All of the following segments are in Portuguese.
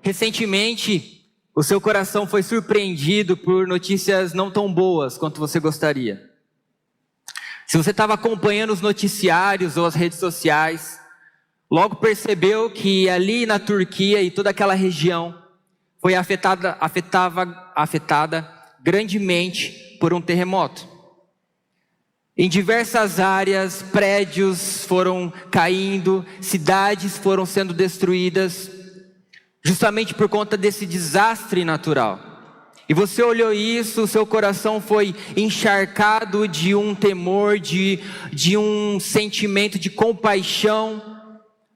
Recentemente, o seu coração foi surpreendido por notícias não tão boas quanto você gostaria. Se você estava acompanhando os noticiários ou as redes sociais, logo percebeu que ali na Turquia e toda aquela região foi afetada grandemente por um terremoto. Em diversas áreas, prédios foram caindo, cidades foram sendo destruídas, justamente por conta desse desastre natural. E você olhou isso, seu coração foi encharcado de um temor, de um sentimento de compaixão.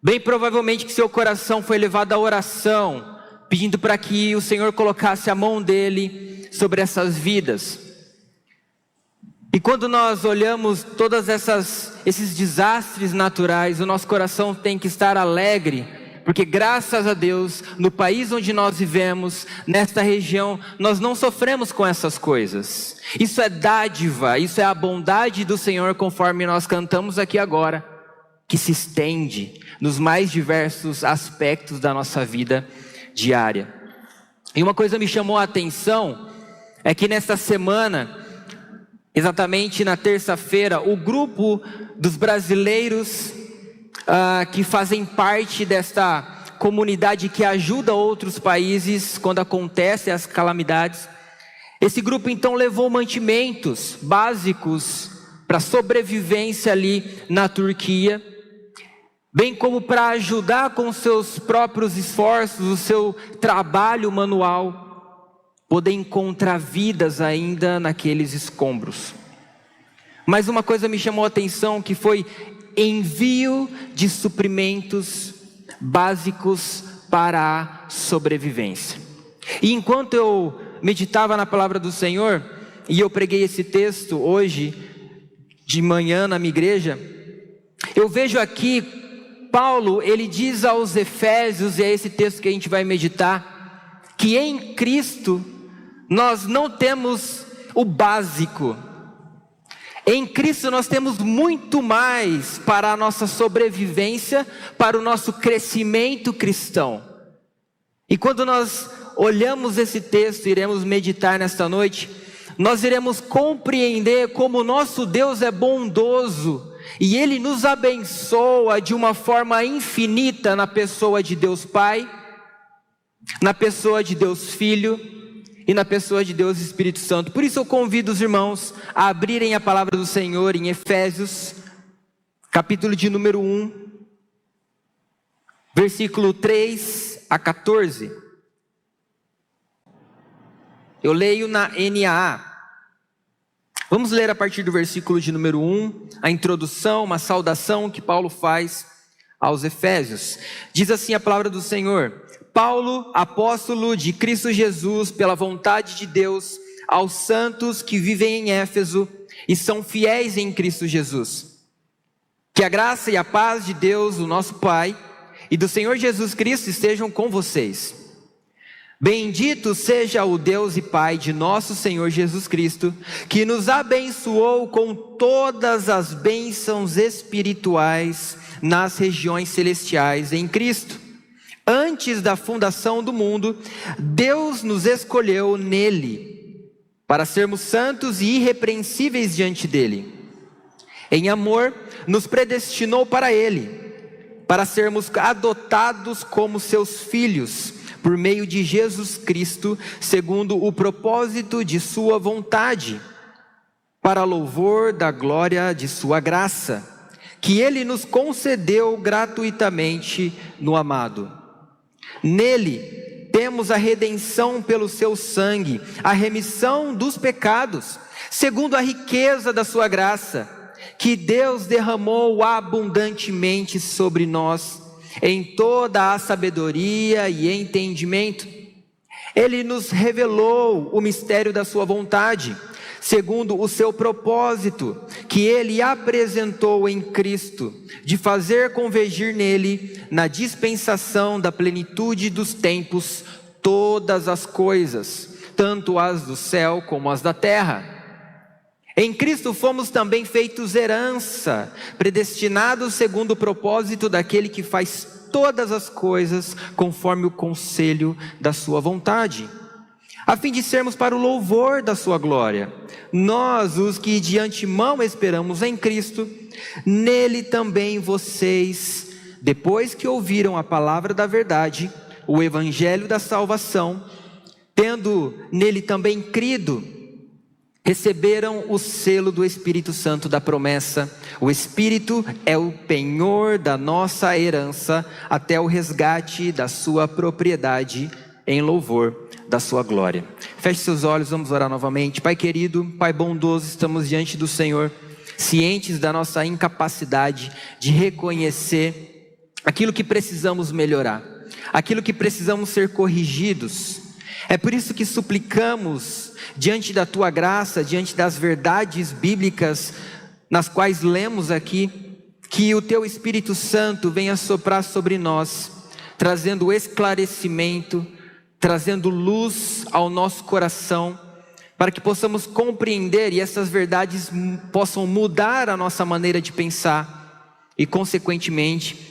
Bem provavelmente que seu coração foi levado à oração, pedindo para que o Senhor colocasse a mão dele sobre essas vidas. E quando nós olhamos todos esses desastres naturais, o nosso coração tem que estar alegre, porque graças a Deus, no país onde nós vivemos, nesta região, nós não sofremos com essas coisas. Isso é dádiva, isso é a bondade do Senhor, conforme nós cantamos aqui agora, que se estende nos mais diversos aspectos da nossa vida diária. E uma coisa me chamou a atenção, é que nesta semana, exatamente na terça-feira, o grupo dos brasileiros que fazem parte desta comunidade que ajuda outros países quando acontecem as calamidades, esse grupo então levou mantimentos básicos para sobrevivência ali na Turquia, bem como para ajudar com seus próprios esforços, o seu trabalho manual, poder encontrar vidas ainda naqueles escombros. Mas uma coisa me chamou a atenção, que foi envio de suprimentos básicos para a sobrevivência. E enquanto eu meditava na palavra do Senhor, e eu preguei esse texto hoje de manhã na minha igreja, eu vejo aqui Paulo, ele diz aos Efésios, e é esse texto que a gente vai meditar, que em Cristo nós não temos o básico. Em Cristo nós temos muito mais para a nossa sobrevivência, para o nosso crescimento cristão. E quando nós olhamos esse texto, iremos meditar nesta noite, nós iremos compreender como o nosso Deus é bondoso, e Ele nos abençoa de uma forma infinita na pessoa de Deus Pai, na pessoa de Deus Filho, e na pessoa de Deus Espírito Santo. Por isso eu convido os irmãos a abrirem a palavra do Senhor em Efésios, capítulo de número 1, versículo 3 a 14. Eu leio na NAA. Vamos ler a partir do versículo de número 1, a introdução, uma saudação que Paulo faz aos Efésios. Diz assim a palavra do Senhor: Paulo, apóstolo de Cristo Jesus, pela vontade de Deus, aos santos que vivem em Éfeso e são fiéis em Cristo Jesus. Que a graça e a paz de Deus, o nosso Pai, e do Senhor Jesus Cristo estejam com vocês. Bendito seja o Deus e Pai de nosso Senhor Jesus Cristo, que nos abençoou com todas as bênçãos espirituais nas regiões celestiais em Cristo. Antes da fundação do mundo, Deus nos escolheu nele, para sermos santos e irrepreensíveis diante dele. Em amor, nos predestinou para ele, para sermos adotados como seus filhos, por meio de Jesus Cristo, segundo o propósito de sua vontade, para louvor da glória de sua graça, que ele nos concedeu gratuitamente no amado. Nele temos a redenção pelo seu sangue, a remissão dos pecados, segundo a riqueza da sua graça, que Deus derramou abundantemente sobre nós, em toda a sabedoria e entendimento. Ele nos revelou o mistério da sua vontade, segundo o seu propósito, que ele apresentou em Cristo, de fazer convergir nele, na dispensação da plenitude dos tempos, todas as coisas, tanto as do céu como as da terra. Em Cristo fomos também feitos herança, predestinados segundo o propósito daquele que faz todas as coisas conforme o conselho da sua vontade, a fim de sermos para o louvor da sua glória. Nós, os que de antemão esperamos em Cristo, nele também vocês, depois que ouviram a palavra da verdade, o evangelho da salvação, tendo nele também crido, receberam o selo do Espírito Santo da promessa. O Espírito é o penhor da nossa herança até o resgate da sua propriedade em louvor da sua glória. Feche seus olhos, vamos orar novamente. Pai querido, Pai bondoso, estamos diante do Senhor, cientes da nossa incapacidade de reconhecer aquilo que precisamos melhorar, aquilo que precisamos ser corrigidos. É por isso que suplicamos diante da tua graça, diante das verdades bíblicas nas quais lemos aqui, que o teu Espírito Santo venha soprar sobre nós, trazendo esclarecimento, trazendo luz ao nosso coração, para que possamos compreender e essas verdades possam mudar a nossa maneira de pensar e, consequentemente,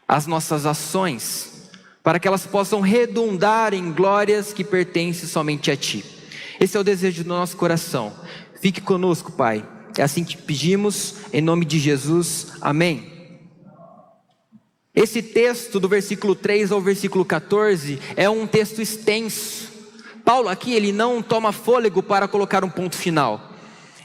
as nossas ações, para que elas possam redundar em glórias que pertencem somente a Ti. Esse é o desejo do nosso coração. Fique conosco, Pai. É assim que pedimos, em nome de Jesus. Amém. Esse texto do versículo 3 ao versículo 14 é um texto extenso. Paulo aqui, ele não toma fôlego para colocar um ponto final.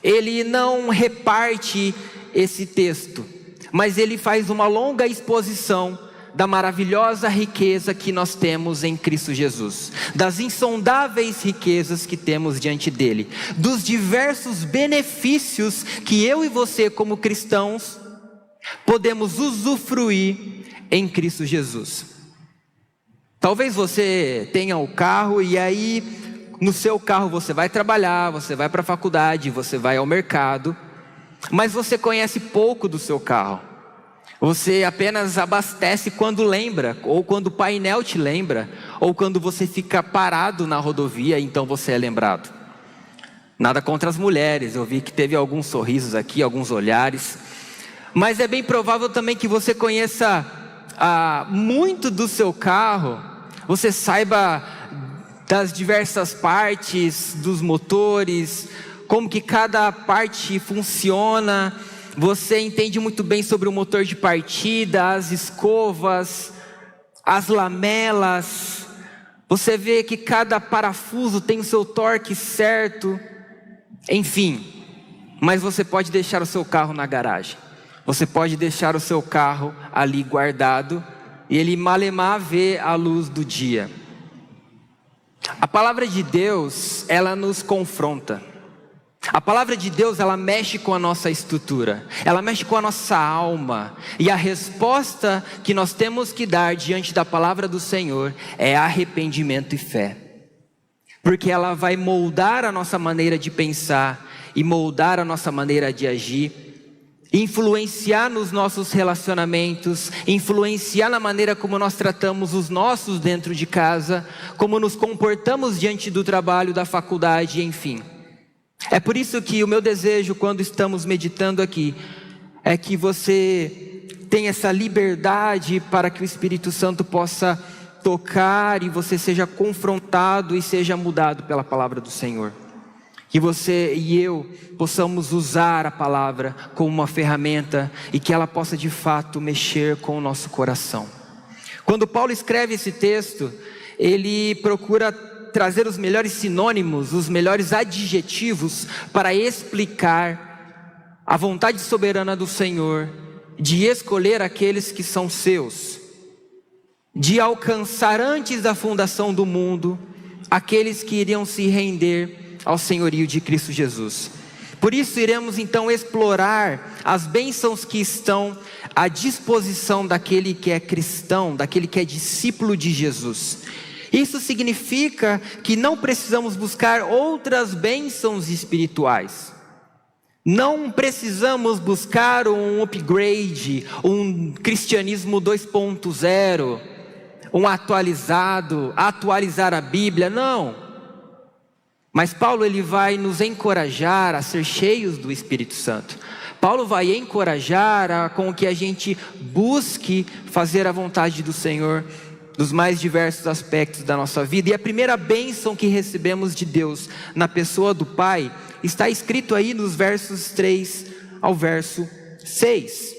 Ele não reparte esse texto, mas ele faz uma longa exposição da maravilhosa riqueza que nós temos em Cristo Jesus, das insondáveis riquezas que temos diante dele, dos diversos benefícios que eu e você como cristãos podemos usufruir em Cristo Jesus. Talvez você tenha o carro e aí no seu carro você vai trabalhar, você vai para a faculdade, você vai ao mercado, mas você conhece pouco do seu carro. Você apenas abastece quando lembra, ou quando o painel te lembra, ou quando você fica parado na rodovia, então você é lembrado. Nada contra as mulheres, eu vi que teve alguns sorrisos aqui, alguns olhares, mas é bem provável também que você conheça muito do seu carro, você saiba das diversas partes, dos motores, como que cada parte funciona. Você entende muito bem sobre o motor de partida, as escovas, as lamelas. Você vê que cada parafuso tem o seu torque certo, enfim. Mas você pode deixar o seu carro na garagem. Você pode deixar o seu carro ali guardado e ele malemar vê a luz do dia. A palavra de Deus, ela nos confronta. A palavra de Deus, ela mexe com a nossa estrutura, ela mexe com a nossa alma. E a resposta que nós temos que dar diante da palavra do Senhor é arrependimento e fé. Porque ela vai moldar a nossa maneira de pensar e moldar a nossa maneira de agir, influenciar nos nossos relacionamentos, influenciar na maneira como nós tratamos os nossos dentro de casa, como nos comportamos diante do trabalho, da faculdade, enfim. É por isso que o meu desejo quando estamos meditando aqui é que você tenha essa liberdade para que o Espírito Santo possa tocar e você seja confrontado e seja mudado pela palavra do Senhor. Que você e eu possamos usar a palavra como uma ferramenta e que ela possa de fato mexer com o nosso coração. Quando Paulo escreve esse texto, ele procura trazer os melhores sinônimos, os melhores adjetivos para explicar a vontade soberana do Senhor de escolher aqueles que são seus, de alcançar antes da fundação do mundo aqueles que iriam se render ao senhorio de Cristo Jesus. Por isso iremos então explorar as bênçãos que estão à disposição daquele que é cristão, daquele que é discípulo de Jesus. Isso significa que não precisamos buscar outras bênçãos espirituais. Não precisamos buscar um upgrade, um cristianismo 2.0, um atualizar a Bíblia, não. Mas Paulo ele vai nos encorajar a ser cheios do Espírito Santo, Paulo vai encorajar com que a gente busque fazer a vontade do Senhor nos mais diversos aspectos da nossa vida. E a primeira bênção que recebemos de Deus na pessoa do Pai está escrito aí nos versos 3 ao verso 6.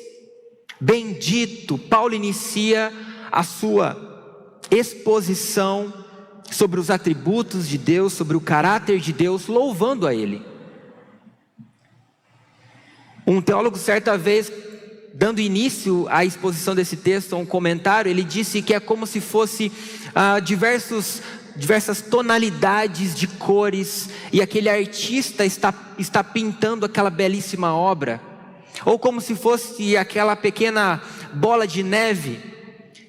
Bendito, Paulo inicia a sua exposição sobre os atributos de Deus, sobre o caráter de Deus, louvando a Ele. Um teólogo, certa vez, dando início à exposição desse texto, um comentário, ele disse que é como se fosse diversas tonalidades de cores, e aquele artista está pintando aquela belíssima obra, ou como se fosse aquela pequena bola de neve,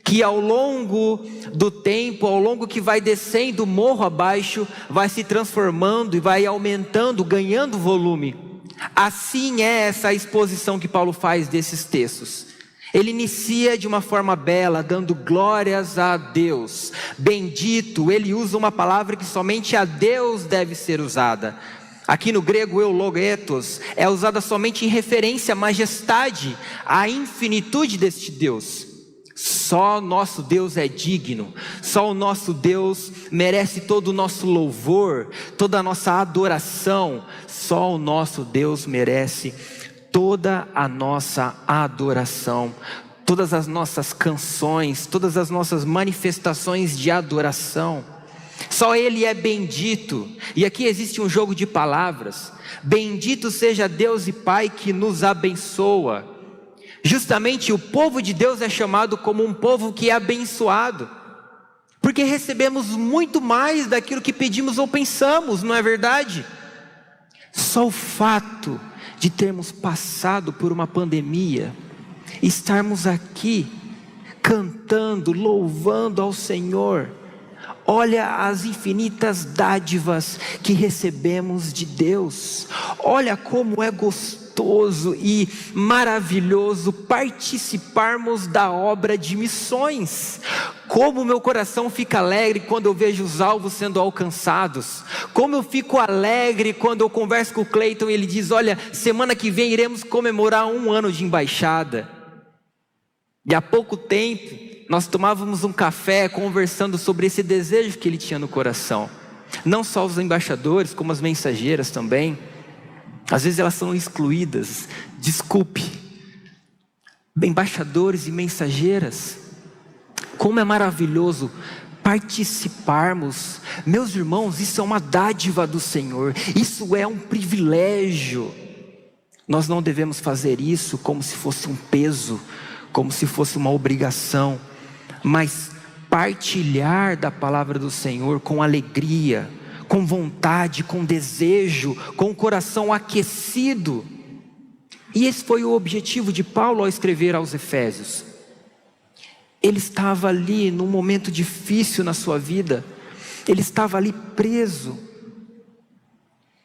que ao longo do tempo, ao longo que vai descendo morro abaixo, vai se transformando e vai aumentando, ganhando volume. Assim é essa exposição que Paulo faz desses textos. Ele inicia de uma forma bela, dando glórias a Deus. Bendito, ele usa uma palavra que somente a Deus deve ser usada. Aqui no grego, eulogetos, é usada somente em referência à majestade, à infinitude deste Deus. Só nosso Deus é digno, só o nosso Deus merece todo o nosso louvor, toda a nossa adoração. Só o nosso Deus merece toda a nossa adoração, todas as nossas canções, todas as nossas manifestações de adoração. Só Ele é bendito. E aqui existe um jogo de palavras. Bendito seja Deus e Pai que nos abençoa. Justamente o povo de Deus é chamado como um povo que é abençoado, porque recebemos muito mais daquilo que pedimos ou pensamos, não é verdade? Só o fato de termos passado por uma pandemia, estarmos aqui cantando, louvando ao Senhor, olha as infinitas dádivas que recebemos de Deus. Olha como é gostoso e maravilhoso participarmos da obra de missões. Como meu coração fica alegre quando eu vejo os alvos sendo alcançados. Como eu fico alegre quando eu converso com o Cleiton e ele diz: olha, semana que vem iremos comemorar 1 ano de embaixada. E há pouco tempo nós tomávamos um café conversando sobre esse desejo que ele tinha no coração. Não só os embaixadores, como as mensageiras também. Às vezes elas são excluídas, desculpe. Embaixadores e mensageiras, como é maravilhoso participarmos. Meus irmãos, isso é uma dádiva do Senhor, isso é um privilégio. Nós não devemos fazer isso como se fosse um peso, como se fosse uma obrigação, mas partilhar da palavra do Senhor com alegria, com vontade, com desejo, com o coração aquecido. E esse foi o objetivo de Paulo ao escrever aos Efésios. Ele estava ali num momento difícil na sua vida, ele estava ali preso,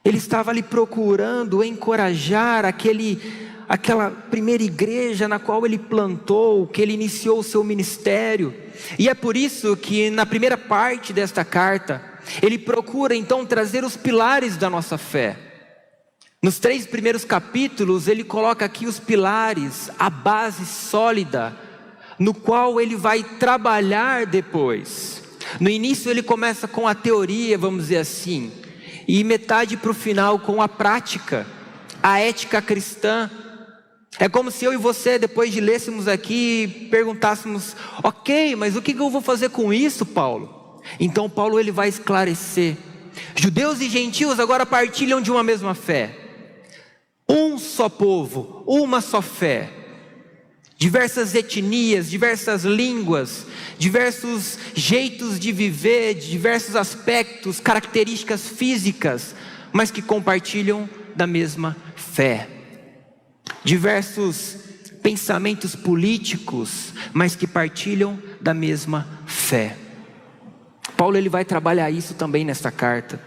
ele estava ali procurando encorajar aquela primeira igreja na qual ele plantou, que ele iniciou o seu ministério. E é por isso que na primeira parte desta carta, ele procura então trazer os pilares da nossa fé. Nos 3 primeiros capítulos, ele coloca aqui os pilares, a base sólida, no qual ele vai trabalhar depois. No início ele começa com a teoria, vamos dizer assim, e metade para o final com a prática, a ética cristã. É como se eu e você, depois de lêssemos aqui, perguntássemos: ok, mas o que eu vou fazer com isso, Paulo? Então Paulo ele vai esclarecer. Judeus e gentios agora partilham de uma mesma fé. Um só povo, uma só fé. Diversas etnias, diversas línguas, diversos jeitos de viver, diversos aspectos, características físicas, mas que compartilham da mesma fé. Diversos pensamentos políticos, mas que partilham da mesma fé. Paulo ele vai trabalhar isso também nesta carta.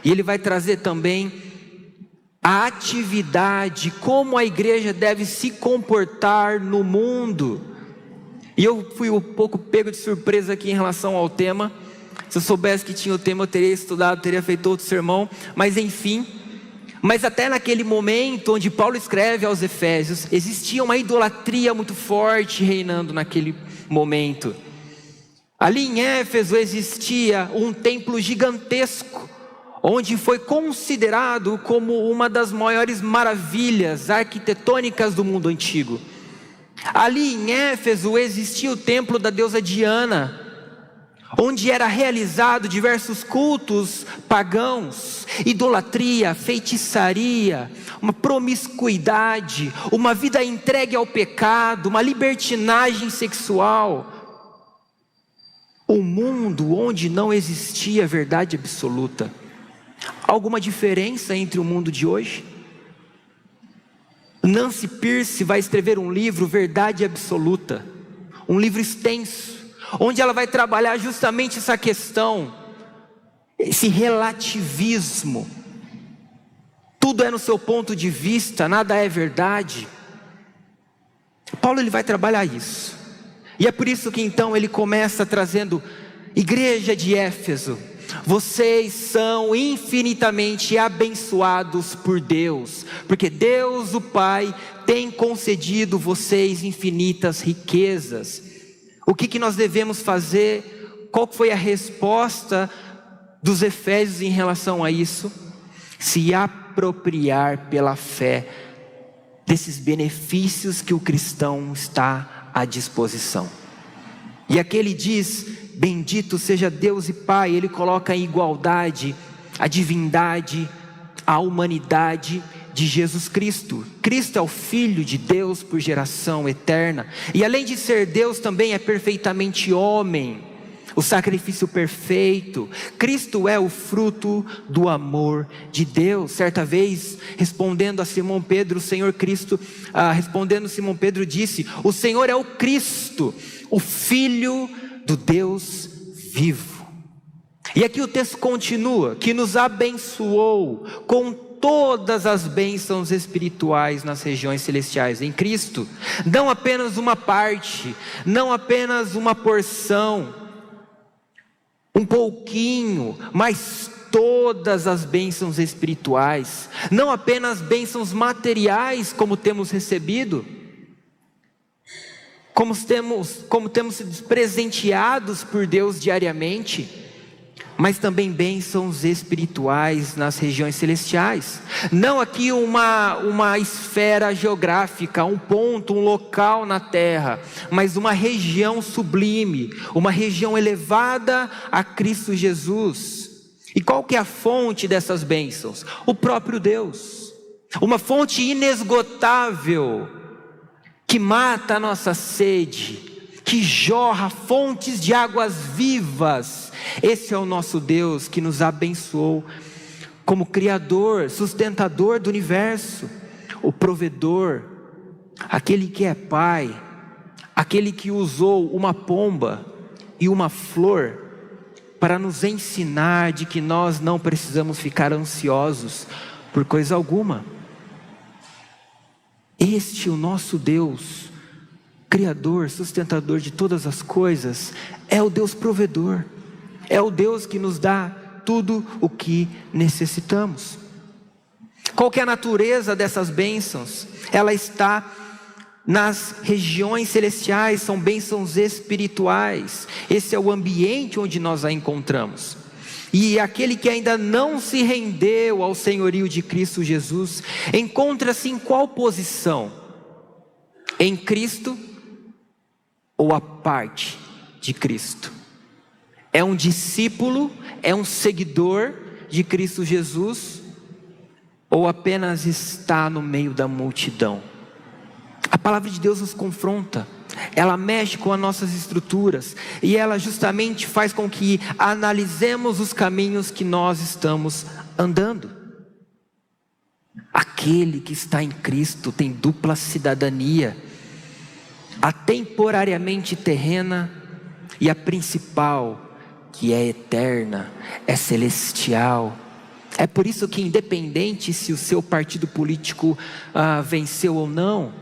E ele vai trazer também a atividade, como a igreja deve se comportar no mundo. E eu fui um pouco pego de surpresa aqui em relação ao tema. Se eu soubesse que tinha o tema, eu teria estudado, teria feito outro sermão. Mas enfim, Mas até naquele momento onde Paulo escreve aos Efésios, existia uma idolatria muito forte reinando naquele momento. Ali em Éfeso existia um templo gigantesco, onde foi considerado como uma das maiores maravilhas arquitetônicas do mundo antigo. Ali em Éfeso existia o templo da deusa Diana, onde era realizado diversos cultos pagãos, idolatria, feitiçaria, uma promiscuidade, uma vida entregue ao pecado, uma libertinagem sexual. Um mundo onde não existia verdade absoluta. Alguma diferença entre o mundo de hoje? Nancy Pearce vai escrever um livro, Verdade Absoluta, um livro extenso, onde ela vai trabalhar justamente essa questão, esse relativismo. Tudo é no seu ponto de vista, nada é verdade. Paulo ele vai trabalhar isso. E é por isso que então ele começa trazendo: igreja de Éfeso, vocês são infinitamente abençoados por Deus, porque Deus o Pai tem concedido vocês infinitas riquezas. O que nós devemos fazer? Qual foi a resposta dos Efésios em relação a isso? Se apropriar pela fé desses benefícios que o cristão está à disposição. E aqui ele diz: bendito seja Deus e Pai. Ele coloca em igualdade a divindade, a humanidade de Jesus Cristo. Cristo é o Filho de Deus por geração eterna, e além de ser Deus também é perfeitamente homem, o sacrifício perfeito. Cristo é o fruto do amor de Deus. Certa vez, respondendo a Simão Pedro, o Senhor Cristo, respondendo Simão Pedro disse: o Senhor é o Cristo, o Filho do Deus vivo. E aqui o texto continua: que nos abençoou com todas as bênçãos espirituais nas regiões celestiais em Cristo. Não apenas uma parte, não apenas uma porção, um pouquinho, mas todas as bênçãos espirituais. Não apenas bênçãos materiais como temos recebido, como temos sido presenteados por Deus diariamente, mas também bênçãos espirituais nas regiões celestiais. Não aqui uma esfera geográfica, um ponto, um local na terra, mas uma região sublime, uma região elevada a Cristo Jesus. E qual que é a fonte dessas bênçãos? O próprio Deus. Uma fonte inesgotável, que mata a nossa sede, que jorra fontes de águas vivas. Esse é o nosso Deus que nos abençoou como Criador, sustentador do universo, o provedor, aquele que é Pai, aquele que usou uma pomba e uma flor para nos ensinar de que nós não precisamos ficar ansiosos por coisa alguma. Este, o nosso Deus, Criador, sustentador de todas as coisas, é o Deus provedor, é o Deus que nos dá tudo o que necessitamos. Qual que é a natureza dessas bênçãos? Ela está nas regiões celestiais, são bênçãos espirituais. Esse é o ambiente onde nós a encontramos. E aquele que ainda não se rendeu ao senhorio de Cristo Jesus, encontra-se em qual posição? Em Cristo ou a parte de Cristo? É um discípulo, é um seguidor de Cristo Jesus, ou apenas está no meio da multidão? A palavra de Deus nos confronta, ela mexe com as nossas estruturas, e ela justamente faz com que analisemos os caminhos que nós estamos andando. Aquele que está em Cristo tem dupla cidadania, a temporariamente terrena e a principal, que é eterna, é celestial. É por isso que, independente se o seu partido político venceu ou não,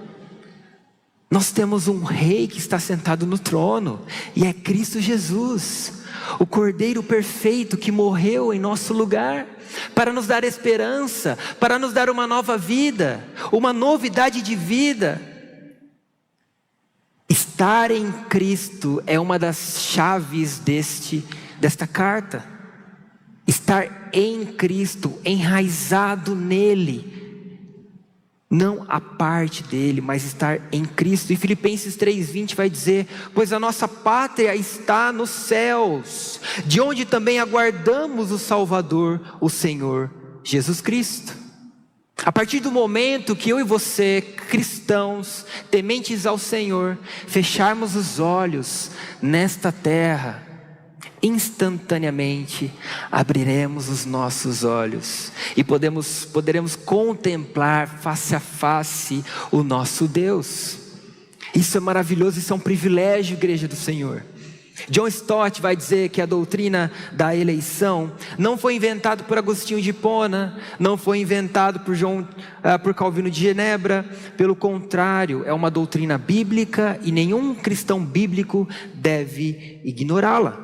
nós temos um rei que está sentado no trono, e é Cristo Jesus. o Cordeiro perfeito que morreu em nosso lugar, para nos dar esperança, para nos dar uma nova vida, uma novidade de vida. Estar em Cristo é uma das chaves desta carta. Estar em Cristo, enraizado nele, não a parte dele, mas estar em Cristo. E Filipenses 3:20 vai dizer: pois a nossa pátria está nos céus, de onde também aguardamos o Salvador, o Senhor Jesus Cristo. A partir do momento que eu e você, cristãos, tementes ao Senhor, fecharmos os olhos nesta terra, instantaneamente abriremos os nossos olhos e poderemos contemplar face a face o nosso Deus. Isso é maravilhoso, isso é um privilégio, igreja do Senhor. John Stott vai dizer que a doutrina da eleição não foi inventado por Agostinho de Hipona, não foi inventado por Calvino de Genebra. Pelo contrário, é uma doutrina bíblica e nenhum cristão bíblico deve ignorá-la.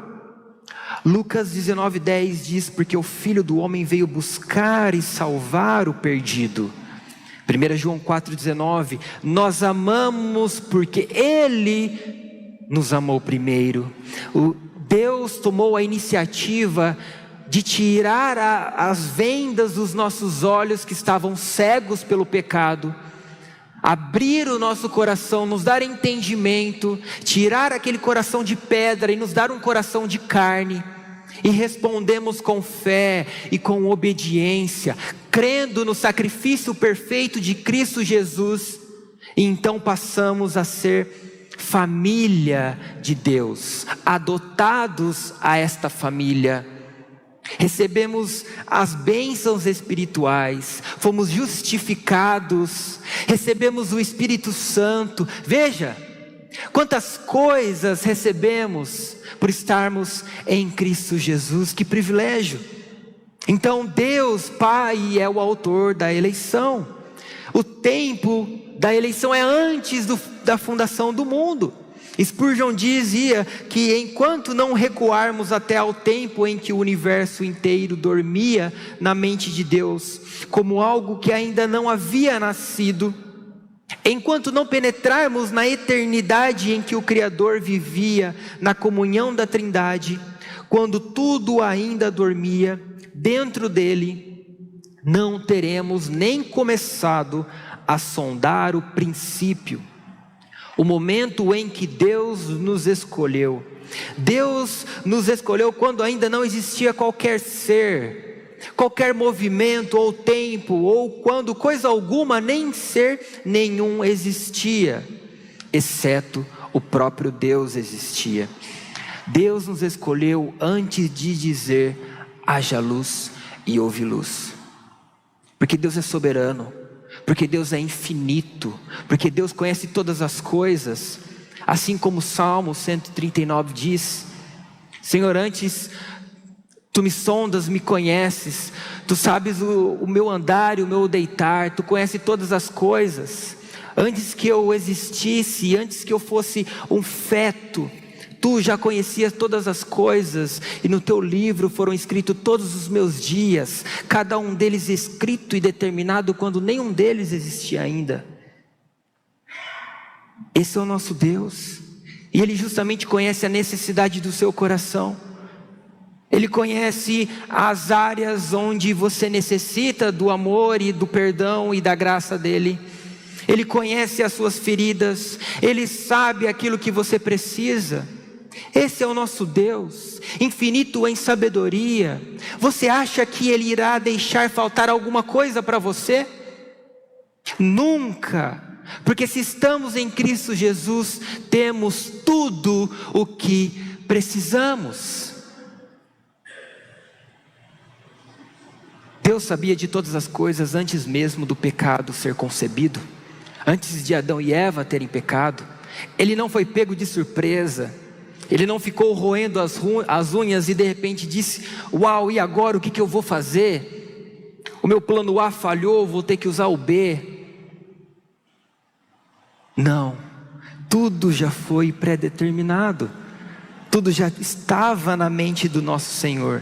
Lucas 19:10 diz: porque o Filho do Homem veio buscar e salvar o perdido. 1 João 4:19: nós amamos porque Ele nos amou primeiro. Deus tomou a iniciativa de tirar as vendas dos nossos olhos que estavam cegos pelo pecado, abrir o nosso coração, nos dar entendimento, tirar aquele coração de pedra e nos dar um coração de carne. E respondemos com fé e com obediência, crendo no sacrifício perfeito de Cristo Jesus, e então passamos a ser família de Deus, adotados a esta família. Recebemos as bênçãos espirituais, fomos justificados, recebemos o Espírito Santo. Veja quantas coisas recebemos por estarmos em Cristo Jesus, que privilégio. Então Deus Pai é o autor da eleição. O tempo da eleição é antes da fundação do mundo. Spurgeon dizia que enquanto não recuarmos até ao tempo em que o universo inteiro dormia na mente de Deus, como algo que ainda não havia nascido, enquanto não penetrarmos na eternidade em que o Criador vivia na comunhão da Trindade, quando tudo ainda dormia dentro dele, não teremos nem começado a sondar o princípio, o momento em que Deus nos escolheu. Deus nos escolheu quando ainda não existia qualquer ser, qualquer movimento ou tempo, ou quando coisa alguma, nem ser nenhum existia, exceto o próprio Deus existia. Deus nos escolheu antes de dizer: haja luz e houve luz. Porque Deus é soberano, porque Deus é infinito, porque Deus conhece todas as coisas. Assim como o Salmo 139 diz: Senhor, antes Tu me sondas, me conheces, Tu sabes o meu andar e o meu deitar, Tu conheces todas as coisas. Antes que eu existisse, antes que eu fosse um feto, Tu já conhecias todas as coisas, e no Teu livro foram escritos todos os meus dias, cada um deles escrito e determinado quando nenhum deles existia ainda. Esse é o nosso Deus, e Ele justamente conhece a necessidade do seu coração. Ele conhece as áreas onde você necessita do amor e do perdão e da graça dEle. Ele conhece as suas feridas, Ele sabe aquilo que você precisa. Esse é o nosso Deus, infinito em sabedoria. Você acha que Ele irá deixar faltar alguma coisa para você? Nunca, porque se estamos em Cristo Jesus, temos tudo o que precisamos. Deus sabia de todas as coisas antes mesmo do pecado ser concebido, antes de Adão e Eva terem pecado. Ele não foi pego de surpresa. Ele não ficou roendo as unhas e de repente disse: uau, e agora o que eu vou fazer? O meu plano A falhou, vou ter que usar o B. Não, tudo já foi pré-determinado. Tudo já estava na mente do nosso Senhor.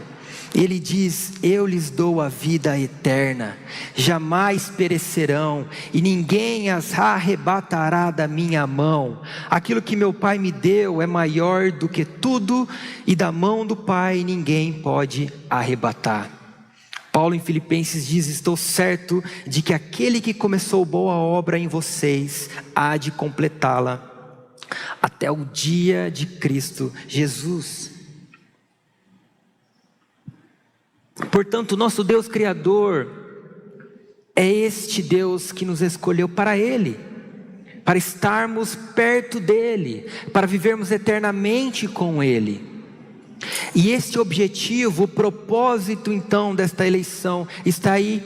Ele diz: eu lhes dou a vida eterna, jamais perecerão, e ninguém as arrebatará da minha mão. Aquilo que meu Pai me deu é maior do que tudo, e da mão do Pai ninguém pode arrebatar. Paulo em Filipenses diz: estou certo de que aquele que começou boa obra em vocês há de completá-la até o dia de Cristo Jesus. Portanto, nosso Deus Criador é este Deus que nos escolheu para Ele, para estarmos perto dEle, para vivermos eternamente com Ele. E este objetivo, o propósito então desta eleição, está aí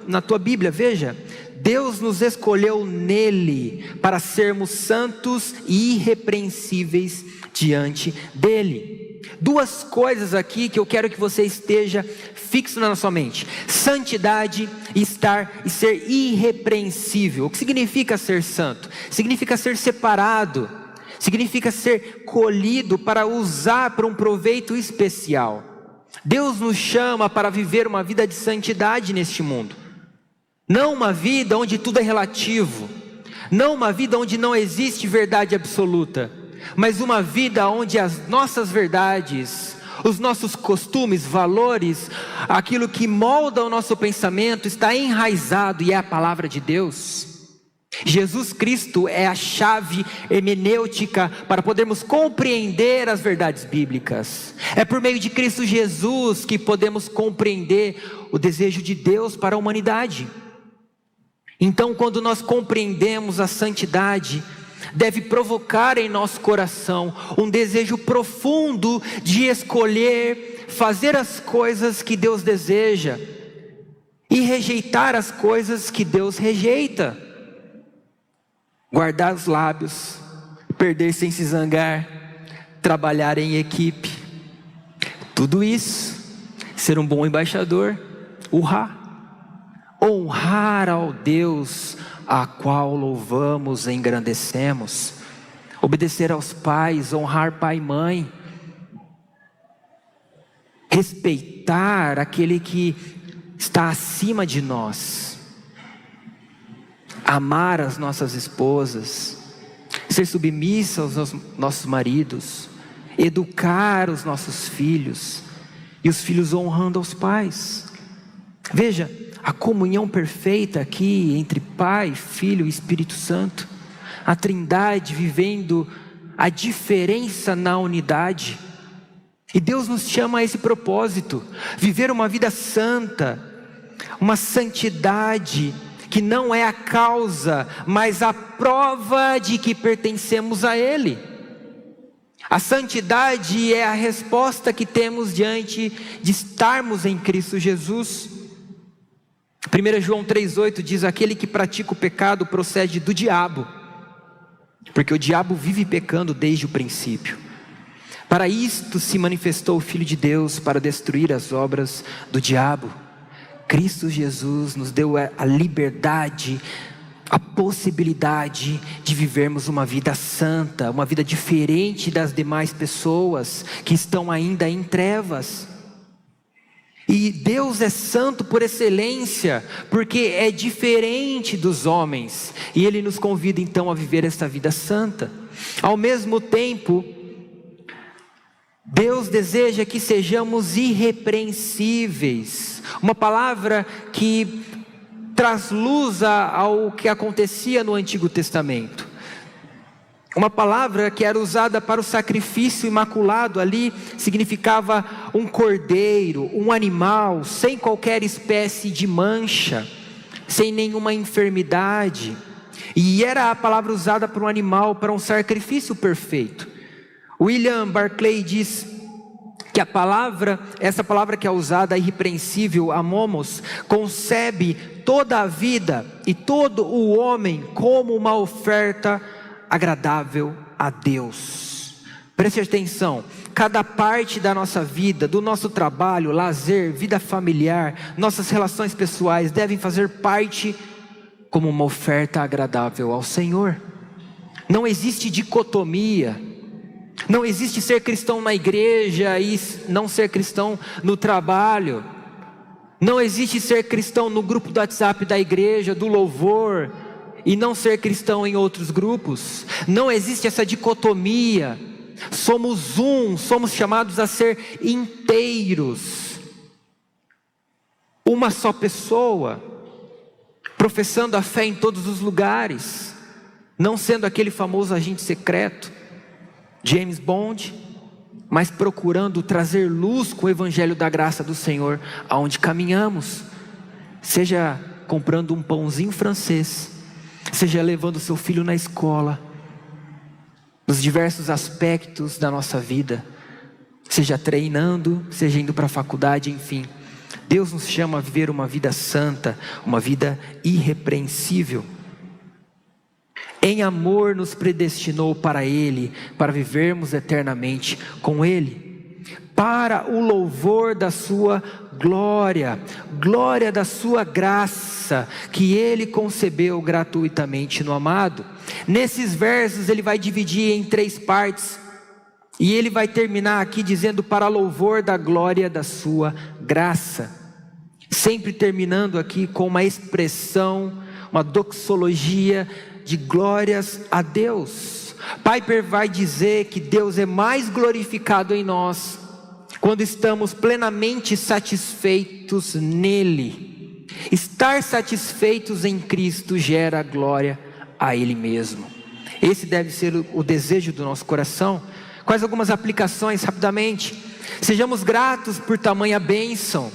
na tua Bíblia. Veja, Deus nos escolheu nele para sermos santos e irrepreensíveis diante dEle. Duas coisas aqui que eu quero que você esteja fixo na sua mente: santidade e ser irrepreensível. O que significa ser santo? Significa ser separado, significa ser colhido para usar para um proveito especial. Deus nos chama para viver uma vida de santidade neste mundo, não uma vida onde tudo é relativo, não uma vida onde não existe verdade absoluta, mas uma vida onde as nossas verdades, os nossos costumes, valores, aquilo que molda o nosso pensamento está enraizado, e é a palavra de Deus. Jesus Cristo é a chave hermenêutica para podermos compreender as verdades bíblicas. É por meio de Cristo Jesus que podemos compreender o desejo de Deus para a humanidade. Então, quando nós compreendemos a santidade, deve provocar em nosso coração um desejo profundo de escolher fazer as coisas que Deus deseja e rejeitar as coisas que Deus rejeita. Guardar os lábios, perder sem se zangar, trabalhar em equipe, tudo isso, ser um bom embaixador, honrar ao Deus a qual louvamos e engrandecemos, obedecer aos pais, honrar pai e mãe, respeitar aquele que está acima de nós, amar as nossas esposas, ser submissa aos nossos maridos, educar os nossos filhos, e os filhos honrando aos pais. Veja, a comunhão perfeita aqui entre Pai, Filho e Espírito Santo, a Trindade vivendo a diferença na unidade. E Deus nos chama a esse propósito, viver uma vida santa, uma santidade que não é a causa, mas a prova de que pertencemos a Ele. A santidade é a resposta que temos diante de estarmos em Cristo Jesus. 1 João 3,8 diz: aquele que pratica o pecado procede do diabo, porque o diabo vive pecando desde o princípio. Para isto se manifestou o Filho de Deus, para destruir as obras do diabo. Cristo Jesus nos deu a liberdade, a possibilidade de vivermos uma vida santa, uma vida diferente das demais pessoas que estão ainda em trevas. E Deus é santo por excelência, porque é diferente dos homens, e Ele nos convida então a viver esta vida santa. Ao mesmo tempo, Deus deseja que sejamos irrepreensíveis, uma palavra que traz luz ao que acontecia no Antigo Testamento. Uma palavra que era usada para o sacrifício imaculado, ali significava um cordeiro, um animal, sem qualquer espécie de mancha, sem nenhuma enfermidade. E era a palavra usada para um animal, para um sacrifício perfeito. William Barclay diz que essa palavra que é usada, irrepreensível, amomos, concebe toda a vida e todo o homem como uma oferta agradável a Deus. Preste atenção, cada parte da nossa vida, do nosso trabalho, lazer, vida familiar, nossas relações pessoais devem fazer parte como uma oferta agradável ao Senhor. Não existe dicotomia, Não existe ser cristão na igreja e não ser cristão no trabalho. Não existe ser cristão no grupo do WhatsApp da igreja, do louvor, e não ser cristão em outros grupos. Não existe essa dicotomia. Somos somos chamados a ser inteiros. Uma só pessoa, professando a fé em todos os lugares, não sendo aquele famoso agente secreto, James Bond, mas procurando trazer luz com o evangelho da graça do Senhor aonde caminhamos, seja comprando um pãozinho francês, seja levando seu filho na escola, nos diversos aspectos da nossa vida, seja treinando, seja indo para a faculdade, enfim. Deus nos chama a viver uma vida santa, uma vida irrepreensível. Em amor nos predestinou para Ele, para vivermos eternamente com Ele, para o louvor da sua glória, glória da sua graça, que Ele concebeu gratuitamente no amado. Nesses versos ele vai dividir em 3 partes, e ele vai terminar aqui dizendo para louvor da glória da sua graça, sempre terminando aqui com uma expressão, uma doxologia de glórias a Deus. Piper vai dizer que Deus é mais glorificado em nós quando estamos plenamente satisfeitos nele. Estar satisfeitos em Cristo gera glória a Ele mesmo. Esse deve ser o desejo do nosso coração. Quais algumas aplicações rapidamente? Sejamos gratos por tamanha bênção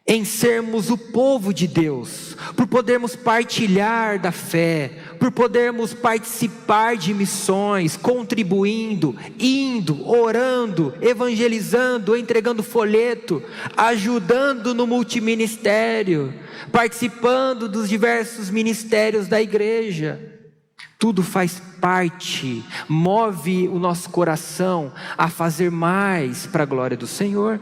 em sermos o povo de Deus, por podermos partilhar da fé, por podermos participar de missões, contribuindo, indo, orando, evangelizando, entregando folheto, ajudando no multiministério, participando dos diversos ministérios da igreja. Tudo faz parte, move o nosso coração a fazer mais para a glória do Senhor.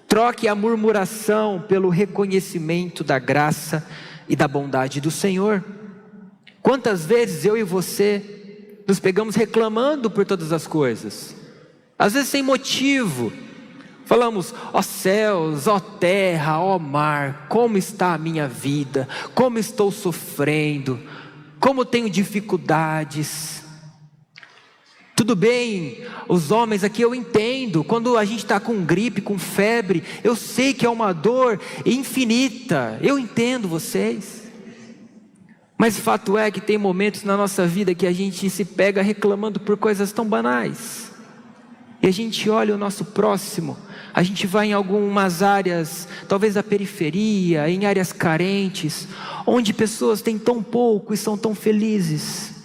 Troque a murmuração pelo reconhecimento da graça e da bondade do Senhor. Quantas vezes eu e você nos pegamos reclamando por todas as coisas, às vezes sem motivo. Falamos: ó céus, ó terra, ó mar, como está a minha vida, como estou sofrendo, como tenho dificuldades. Tudo bem, os homens aqui eu entendo, quando a gente está com gripe, com febre, eu sei que é uma dor infinita, eu entendo vocês. Mas o fato é que tem momentos na nossa vida que a gente se pega reclamando por coisas tão banais. E a gente olha o nosso próximo, a gente vai em algumas áreas, talvez da periferia, em áreas carentes, onde pessoas têm tão pouco e são tão felizes.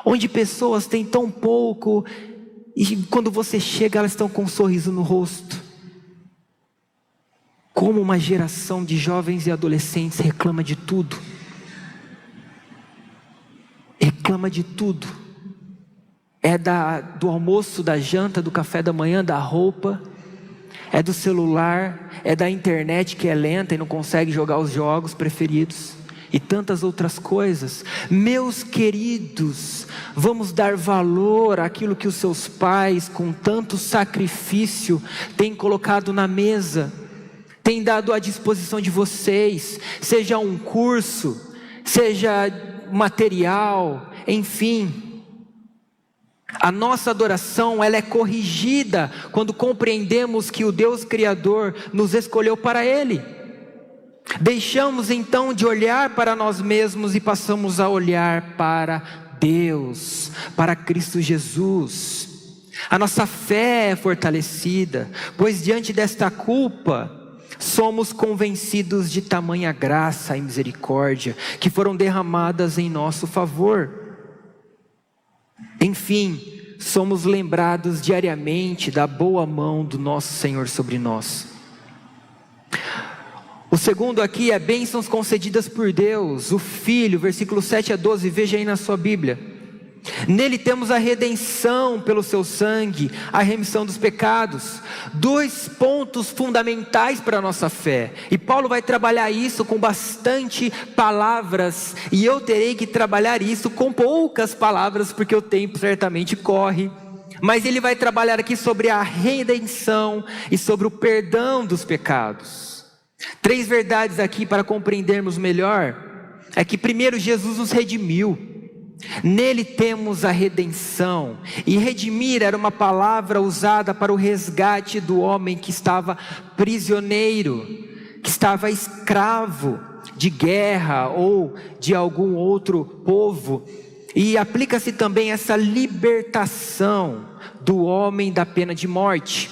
Onde pessoas têm tão pouco e quando você chega elas estão com um sorriso no rosto. Como uma geração de jovens e adolescentes reclama de tudo. Reclama de tudo. É do almoço, da janta, do café da manhã, da roupa. É do celular, é da internet que é lenta e não consegue jogar os jogos preferidos. E tantas outras coisas. Meus queridos, vamos dar valor àquilo que os seus pais, com tanto sacrifício, têm colocado na mesa, têm dado à disposição de vocês, seja um curso, seja material, enfim. A nossa adoração, ela é corrigida quando compreendemos que o Deus Criador nos escolheu para Ele. Deixamos então de olhar para nós mesmos e passamos a olhar para Deus, para Cristo Jesus. A nossa fé é fortalecida, pois diante desta culpa, somos convencidos de tamanha graça e misericórdia que foram derramadas em nosso favor. Enfim, somos lembrados diariamente da boa mão do nosso Senhor sobre nós. O segundo aqui é bênçãos concedidas por Deus, o Filho, versículo 7 a 12, veja aí na sua Bíblia. Nele temos a redenção pelo seu sangue, a remissão dos pecados. 2 pontos fundamentais para a nossa fé. E Paulo vai trabalhar isso com bastante palavras, e eu terei que trabalhar isso com poucas palavras, porque o tempo certamente corre. Mas ele vai trabalhar aqui sobre a redenção e sobre o perdão dos pecados. 3 verdades aqui para compreendermos melhor. É que primeiro Jesus nos redimiu. Nele temos a redenção. E redimir era uma palavra usada para o resgate do homem que estava prisioneiro, que estava escravo de guerra ou de algum outro povo. E aplica-se também essa libertação do homem da pena de morte.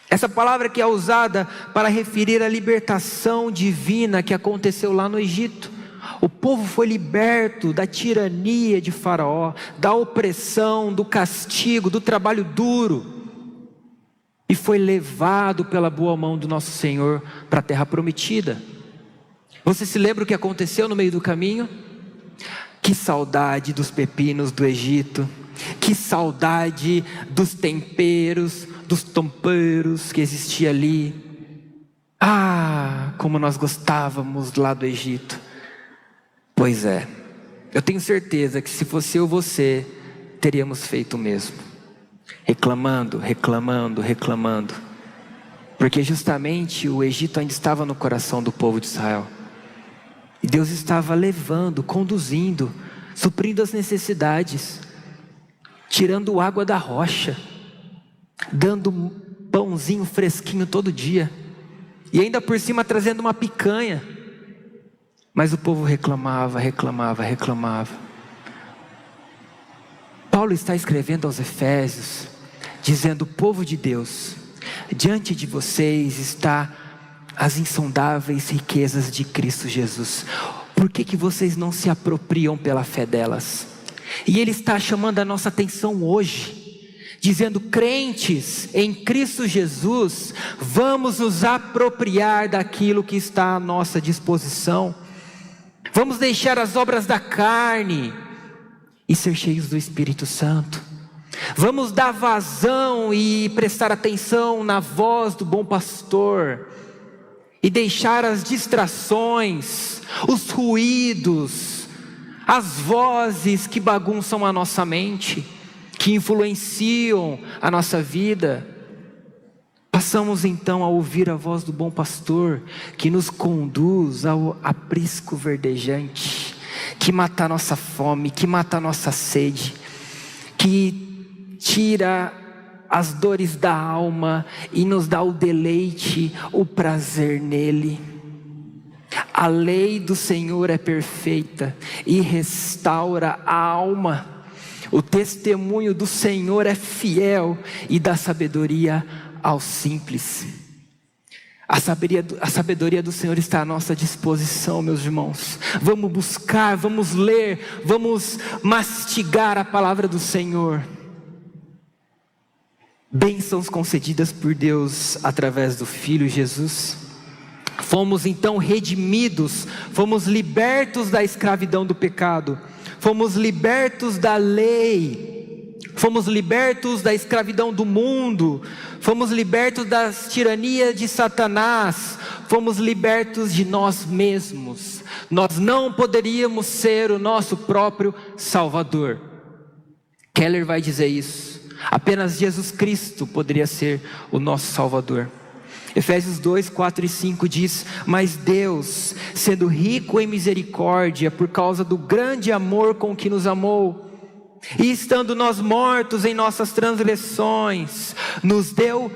Essa palavra que é usada para referir a libertação divina que aconteceu lá no Egito. O povo foi liberto da tirania de Faraó, da opressão, do castigo, do trabalho duro, e foi levado pela boa mão do nosso Senhor para a terra prometida. Você se lembra o que aconteceu no meio do caminho? Que saudade dos pepinos do Egito, que saudade dos temperos, dos temperos que existia ali. Ah, como nós gostávamos lá do Egito. Pois é, eu tenho certeza que se fosse eu ou você, teríamos feito o mesmo. Reclamando, reclamando, reclamando. Porque justamente o Egito ainda estava no coração do povo de Israel. E Deus estava levando, conduzindo, suprindo as necessidades, tirando água da rocha, dando um pãozinho fresquinho todo dia, e ainda por cima trazendo uma picanha. Mas o povo reclamava, reclamava, reclamava. Paulo está escrevendo aos Efésios, dizendo: povo de Deus, diante de vocês está as insondáveis riquezas de Cristo Jesus. Por que vocês não se apropriam pela fé delas? E ele está chamando a nossa atenção hoje, dizendo: crentes em Cristo Jesus, vamos nos apropriar daquilo que está à nossa disposição. Vamos deixar as obras da carne e ser cheios do Espírito Santo. Vamos dar vazão e prestar atenção na voz do bom pastor, e deixar as distrações, os ruídos, as vozes que bagunçam a nossa mente, que influenciam a nossa vida. Passamos então a ouvir a voz do bom pastor, que nos conduz ao aprisco verdejante, que mata a nossa fome, que mata a nossa sede, que tira as dores da alma e nos dá o deleite, o prazer nele. A lei do Senhor é perfeita e restaura a alma. O testemunho do Senhor é fiel e dá sabedoria aos simples. A sabedoria do Senhor está à nossa disposição, meus irmãos. Vamos buscar, vamos ler, vamos mastigar a palavra do Senhor. Bênçãos concedidas por Deus através do Filho Jesus. Fomos então redimidos, fomos libertos da escravidão do pecado, fomos libertos da lei, fomos libertos da escravidão do mundo, fomos libertos das tiranias de Satanás, fomos libertos de nós mesmos. Nós não poderíamos ser o nosso próprio Salvador. Keller vai dizer isso. Apenas Jesus Cristo poderia ser o nosso Salvador. Efésios 2, 4 e 5 diz: mas Deus, sendo rico em misericórdia, por causa do grande amor com que nos amou, e estando nós mortos em nossas transgressões, nos deu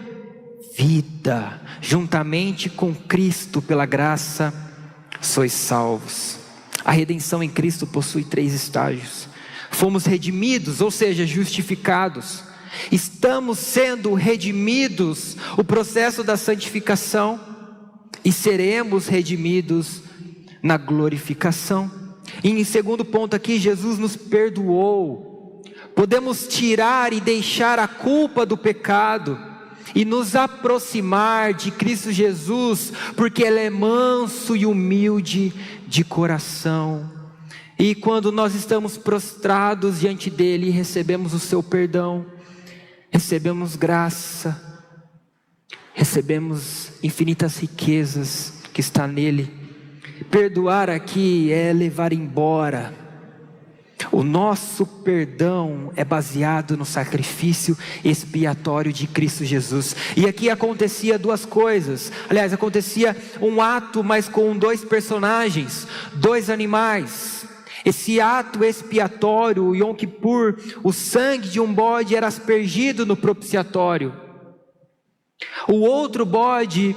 vida, juntamente com Cristo, pela graça sois salvos. A redenção em Cristo possui 3 estágios. Fomos redimidos, ou seja, justificados. Estamos sendo redimidos, o processo da santificação, e seremos redimidos na glorificação. E em segundo ponto aqui, Jesus nos perdoou. Podemos tirar e deixar a culpa do pecado e nos aproximar de Cristo Jesus, porque Ele é manso e humilde de coração. E quando nós estamos prostrados diante dEle e recebemos o seu perdão, recebemos graça, recebemos infinitas riquezas que está nele. Perdoar aqui é levar embora. O nosso perdão é baseado no sacrifício expiatório de Cristo Jesus. E aqui acontecia duas coisas. Aliás, acontecia um ato, mas com dois personagens, dois animais. Esse ato expiatório, o Yom Kippur, o sangue de um bode era aspergido no propiciatório. O outro bode,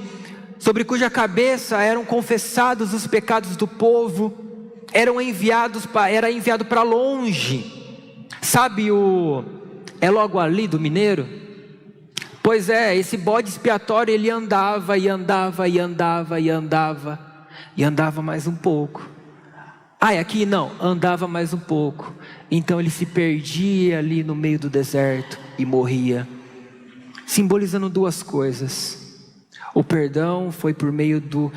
sobre cuja cabeça eram confessados os pecados do povo, era enviado para longe. Sabe é logo ali do Mineiro? Pois é, esse bode expiatório, ele andava e andava e andava e andava e andava mais um pouco. Aqui não, andava mais um pouco. Então ele se perdia ali no meio do deserto e morria, simbolizando duas coisas. O perdão foi por meio do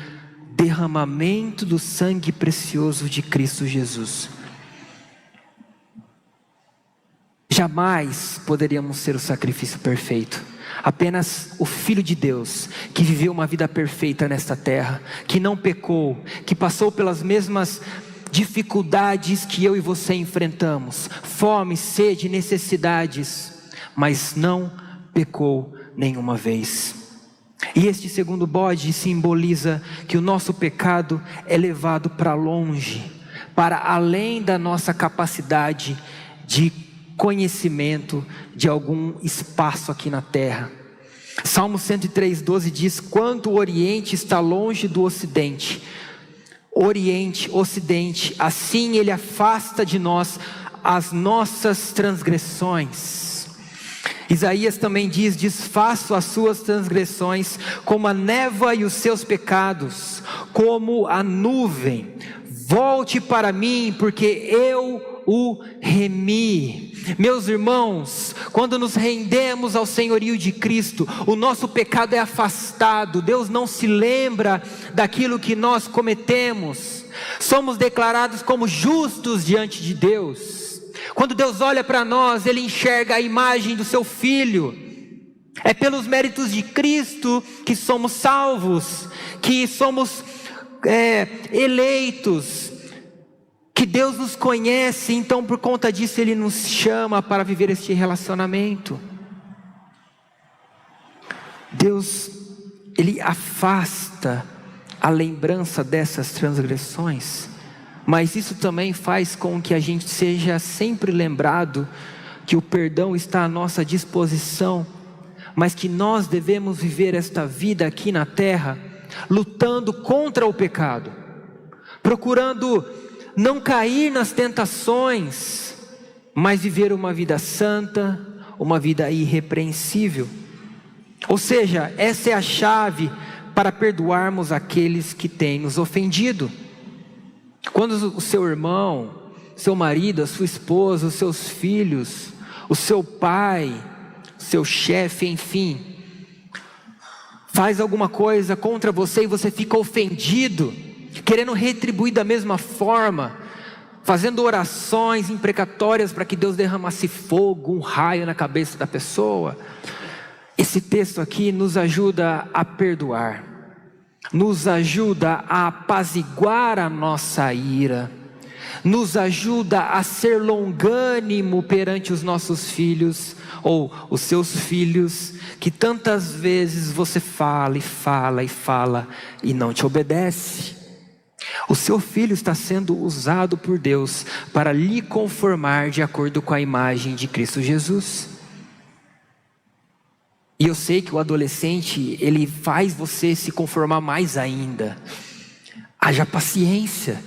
derramamento do sangue precioso de Cristo Jesus. Jamais poderíamos ser o sacrifício perfeito. Apenas o Filho de Deus, que viveu uma vida perfeita nesta terra, que não pecou, que passou pelas mesmas dificuldades que eu e você enfrentamos, fome, sede, necessidades, mas não pecou nenhuma vez. E este segundo bode simboliza que o nosso pecado é levado para longe, para além da nossa capacidade de conhecimento de algum espaço aqui na terra. Salmo 103:12 diz: quanto o Oriente está longe do Ocidente, Oriente, Ocidente, assim Ele afasta de nós as nossas transgressões. Isaías também diz: desfaço as suas transgressões como a névoa e os seus pecados como a nuvem. Volte para mim, porque eu o remi. Meus irmãos, quando nos rendemos ao senhorio de Cristo, o nosso pecado é afastado. Deus não se lembra daquilo que nós cometemos. Somos declarados como justos diante de Deus. Quando Deus olha para nós, Ele enxerga a imagem do seu Filho. É pelos méritos de Cristo que somos salvos, que somos eleitos, que Deus nos conhece. Então por conta disso Ele nos chama para viver este relacionamento. Deus, Ele afasta a lembrança dessas transgressões, mas isso também faz com que a gente seja sempre lembrado que o perdão está à nossa disposição, mas que nós devemos viver esta vida aqui na terra lutando contra o pecado, procurando não cair nas tentações, mas viver uma vida santa, uma vida irrepreensível. Ou seja, essa é a chave para perdoarmos aqueles que têm nos ofendido. Quando o seu irmão, seu marido, a sua esposa, os seus filhos, o seu pai, o seu chefe, enfim, faz alguma coisa contra você e você fica ofendido, querendo retribuir da mesma forma, fazendo orações imprecatórias para que Deus derramasse fogo, um raio na cabeça da pessoa. Esse texto aqui nos ajuda a perdoar, nos ajuda a apaziguar a nossa ira, nos ajuda a ser longânimo perante os nossos filhos, ou os seus filhos, que tantas vezes você fala e fala e fala e não te obedece. O seu filho está sendo usado por Deus para lhe conformar de acordo com a imagem de Cristo Jesus. E eu sei que o adolescente, ele faz você se conformar mais ainda. Haja paciência.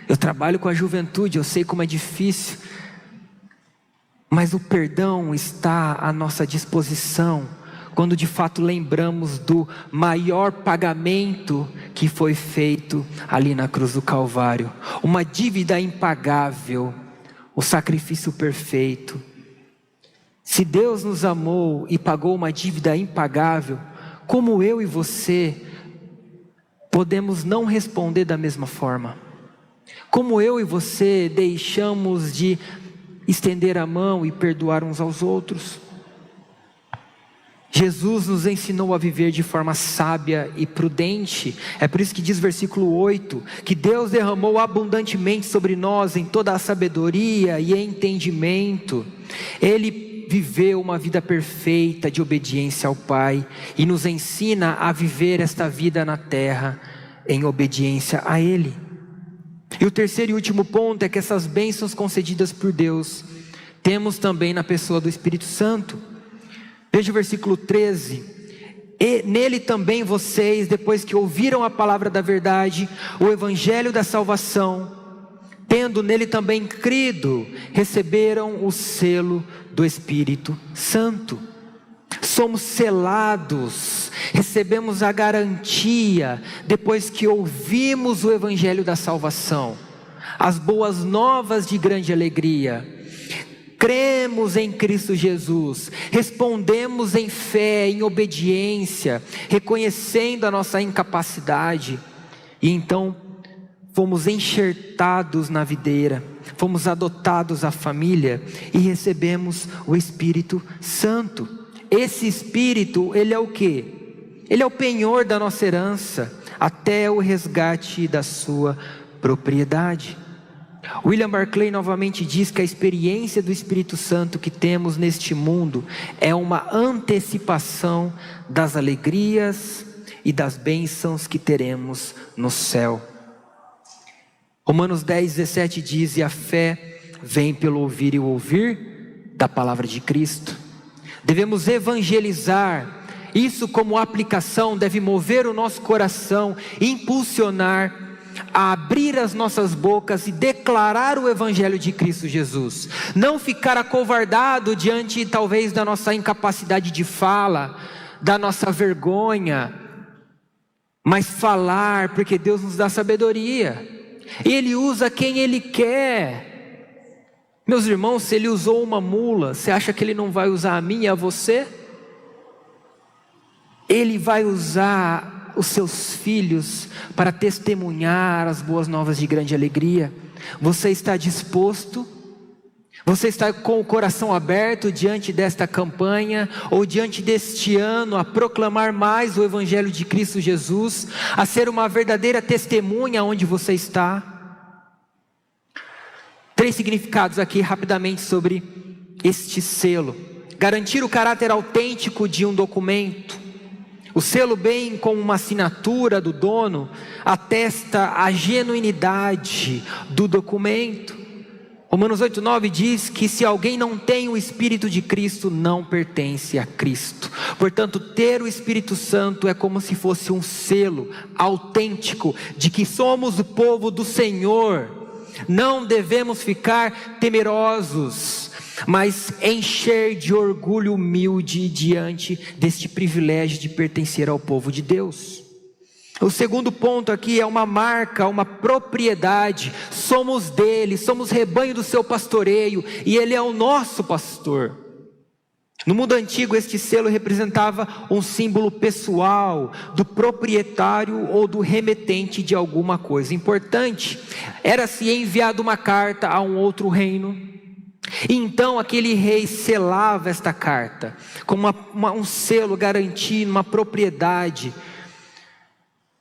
Eu trabalho com a juventude, eu sei como é difícil. Mas o perdão está à nossa disposição quando de fato lembramos do maior pagamento que foi feito ali na cruz do Calvário. Uma dívida impagável, o sacrifício perfeito. Se Deus nos amou e pagou uma dívida impagável, como eu e você podemos não responder da mesma forma? Como eu e você deixamos de estender a mão e perdoar uns aos outros? Jesus nos ensinou a viver de forma sábia e prudente. É por isso que diz versículo 8, que Deus derramou abundantemente sobre nós em toda a sabedoria e entendimento. Ele viveu uma vida perfeita de obediência ao Pai e nos ensina a viver esta vida na terra em obediência a Ele. E o terceiro e último ponto é que essas bênçãos concedidas por Deus, temos também na pessoa do Espírito Santo. Veja o versículo 13, e nele também vocês, depois que ouviram a palavra da verdade, o evangelho da salvação, tendo nele também crido, receberam o selo do Espírito Santo. Somos selados, recebemos a garantia, depois que ouvimos o evangelho da salvação, as boas novas de grande alegria. Cremos em Cristo Jesus, respondemos em fé, em obediência, reconhecendo a nossa incapacidade, e então fomos enxertados na videira, fomos adotados à família e recebemos o Espírito Santo. Esse Espírito, ele é o quê? Ele é o penhor da nossa herança, até o resgate da sua propriedade. William Barclay novamente diz que a experiência do Espírito Santo que temos neste mundo é uma antecipação das alegrias e das bênçãos que teremos no céu. Romanos 10:17 diz: e a fé vem pelo ouvir e o ouvir da palavra de Cristo. Devemos evangelizar, isso como aplicação deve mover o nosso coração, impulsionar a abrir as nossas bocas e declarar o evangelho de Cristo Jesus. Não ficar acovardado diante talvez da nossa incapacidade de fala, da nossa vergonha, mas falar, porque Deus nos dá sabedoria. Ele usa quem Ele quer. Meus irmãos, se Ele usou uma mula, você acha que Ele não vai usar a mim e a você? Ele vai usar os seus filhos para testemunhar as boas novas de grande alegria. Você está disposto? Você está com o coração aberto diante desta campanha, ou diante deste ano, a proclamar mais o evangelho de Cristo Jesus, a ser uma verdadeira testemunha onde você está? 3 significados aqui rapidamente sobre este selo. Garantir o caráter autêntico de um documento. O selo, bem como uma assinatura do dono, atesta a genuinidade do documento. Romanos 8:9 diz que se alguém não tem o Espírito de Cristo, não pertence a Cristo. Portanto, ter o Espírito Santo é como se fosse um selo autêntico de que somos o povo do Senhor. Não devemos ficar temerosos, mas encher de orgulho humilde diante deste privilégio de pertencer ao povo de Deus. O segundo ponto aqui é uma marca, uma propriedade. Somos dele, somos rebanho do seu pastoreio, e ele é o nosso pastor. No mundo antigo, este selo representava um símbolo pessoal do proprietário ou do remetente de alguma coisa importante. Era-se enviado uma carta a um outro reino, e então aquele rei selava esta carta como um selo garantindo uma propriedade.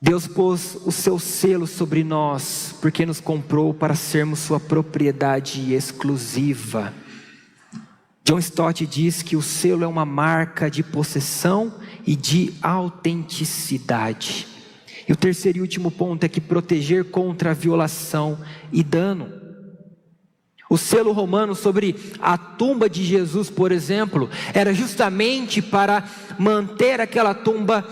Deus pôs o seu selo sobre nós, porque nos comprou para sermos sua propriedade exclusiva. John Stott diz que o selo é uma marca de possessão e de autenticidade. E o terceiro e último ponto é que proteger contra a violação e dano. O selo romano sobre a tumba de Jesus, por exemplo, era justamente para manter aquela tumba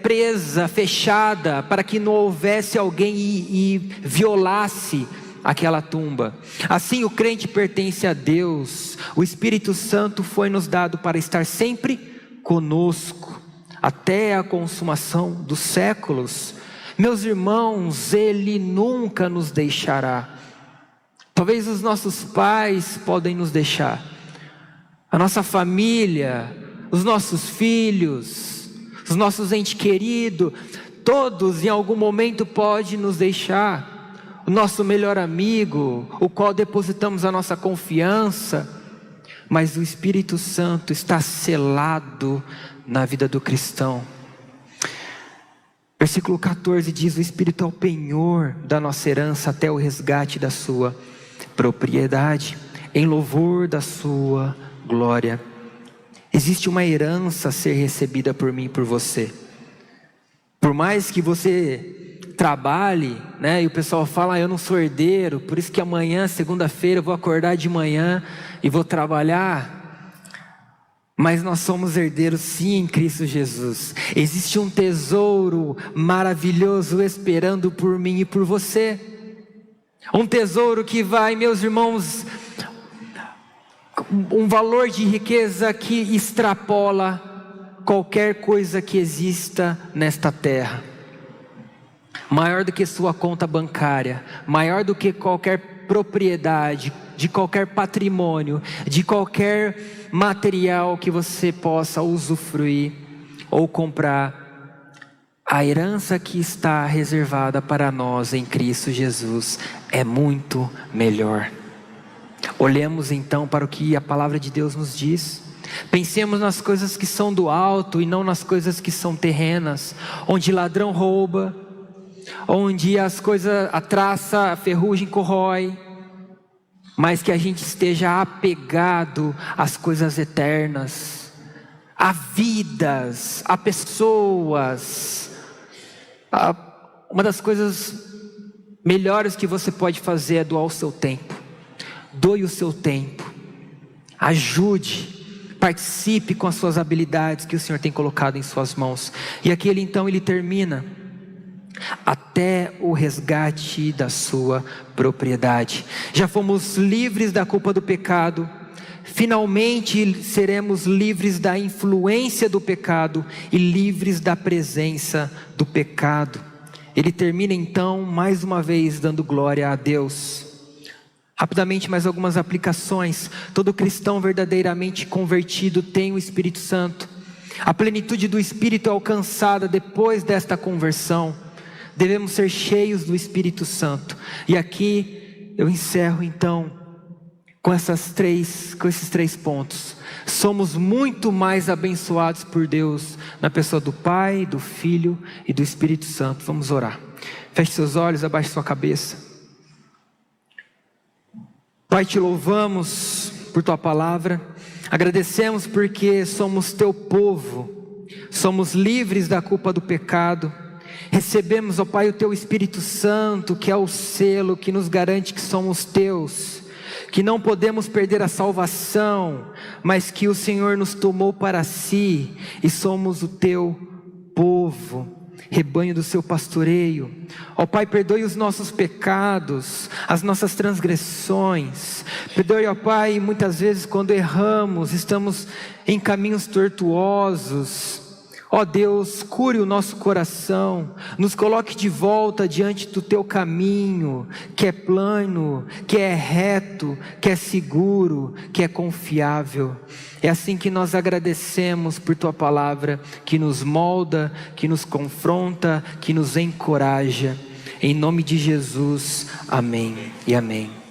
presa, fechada, para que não houvesse alguém e violasse aquela tumba. Assim, o crente pertence a Deus. O Espírito Santo foi nos dado para estar sempre conosco, até a consumação dos séculos. Meus irmãos, Ele nunca nos deixará. Talvez os nossos pais podem nos deixar, a nossa família, os nossos filhos, os nossos entes queridos, todos em algum momento podem nos deixar. O nosso melhor amigo, o qual depositamos a nossa confiança. mas o Espírito Santo está selado na vida do cristão. Versículo 14 diz: o Espírito é o penhor da nossa herança até o resgate da sua propriedade, em louvor da sua glória. Existe uma herança a ser recebida por mim e por você. Por mais que você trabalhe, né, e o pessoal fala: eu não sou herdeiro, por isso que amanhã, segunda-feira, eu vou acordar de manhã e vou trabalhar. Mas nós somos herdeiros sim em Cristo Jesus. Existe um tesouro maravilhoso esperando por mim e por você. Um tesouro que vai, meus irmãos, um valor de riqueza que extrapola qualquer coisa que exista nesta terra. Maior do que sua conta bancária, maior do que qualquer propriedade, de qualquer patrimônio, de qualquer material que você possa usufruir ou comprar. A herança que está reservada para nós em Cristo Jesus é muito melhor. Olhemos então para o que a palavra de Deus nos diz. Pensemos nas coisas que são do alto e não nas coisas que são terrenas, onde ladrão rouba, onde as coisas, a traça, a ferrugem corrói, mas que a gente esteja apegado às coisas eternas, a vidas, a pessoas. Uma das coisas melhores que você pode fazer é doar o seu tempo. Doe o seu tempo, ajude, participe com as suas habilidades que o Senhor tem colocado em suas mãos. E aqui ele termina: até o resgate da sua propriedade. Já fomos livres da culpa do pecado, finalmente seremos livres da influência do pecado e livres da presença do pecado. Ele termina então mais uma vez dando glória a Deus. Rapidamente, mais algumas aplicações. Todo cristão verdadeiramente convertido tem o Espírito Santo. A plenitude do Espírito é alcançada depois desta conversão. Devemos ser cheios do Espírito Santo. E aqui eu encerro então com esses três pontos. Somos muito mais abençoados por Deus na pessoa do Pai, do Filho e do Espírito Santo. Vamos orar. Feche seus olhos, abaixe sua cabeça. Pai, te louvamos por tua palavra, agradecemos porque somos teu povo, somos livres da culpa do pecado, recebemos, ó Pai, o teu Espírito Santo, que é o selo que nos garante que somos teus, que não podemos perder a salvação, mas que o Senhor nos tomou para si, e somos o teu povo, rebanho do seu pastoreio. Ó Pai, perdoe os nossos pecados, as nossas transgressões. Perdoe, ó Pai, muitas vezes quando erramos, estamos em caminhos tortuosos. Ó Deus, cure o nosso coração, nos coloque de volta diante do teu caminho, que é plano, que é reto, que é seguro, que é confiável. É assim que nós agradecemos por tua palavra, que nos molda, que nos confronta, que nos encoraja. Em nome de Jesus, amém e amém.